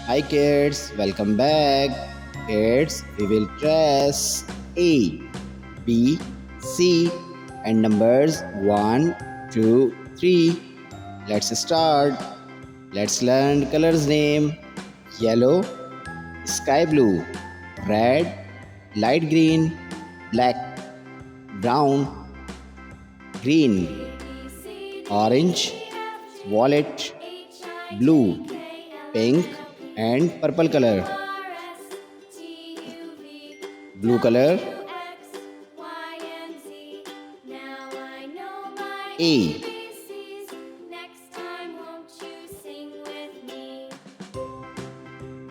Hi kids, welcome back. Kids, we will trace A, B, C and numbers 1, 2, 3. Let's start. Let's learn colors name. Yellow, sky blue, red, light green, black, brown, green, orange, violet, blue, pink and purple color. Blue color A,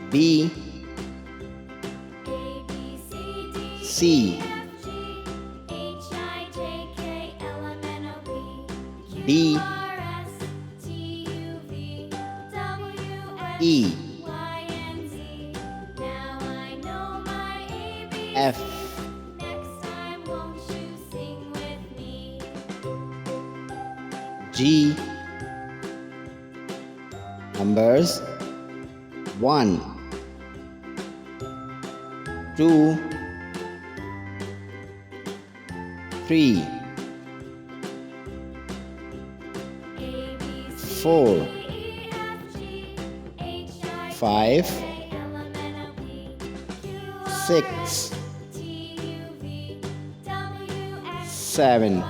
B, C, D, E, F, G. Numbers 1, 2, 3, 4, 5, 6, 7,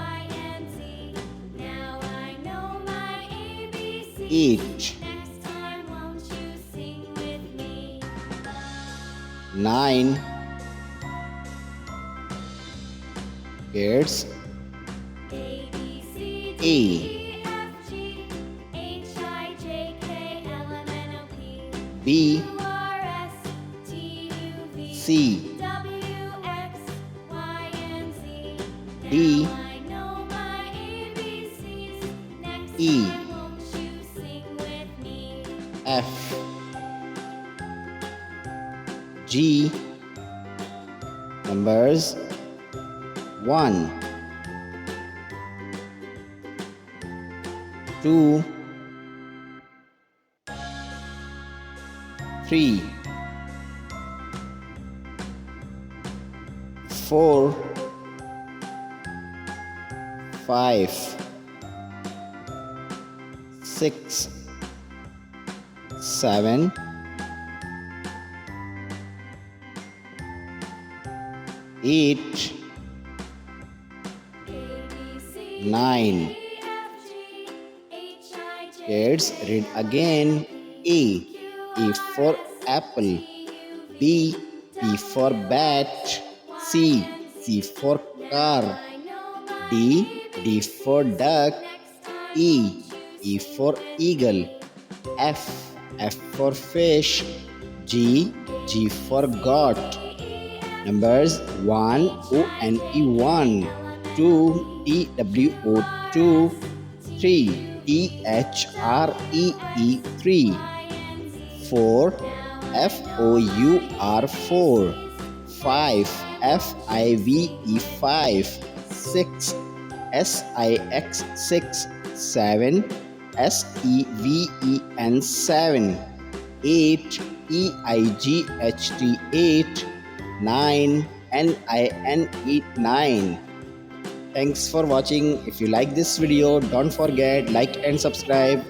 8, 9. Kids, A, B, C, D, E, F, G. Numbers 1, 2, 3, 4, 5, 6, 7, 8, 9. Kids, read again. A for apple. B for bat. C for car. D for duck. E for eagle. F for fish. G for goat. Numbers 1 ONE 2 TWO 3 THREE 3 4 FOUR 4 5 FIVE 5 6 SIX 6 7 SEVEN 7 8 EIGHT 8 9 NINE 9. Thanks for watching. If you like this video, don't forget like and subscribe.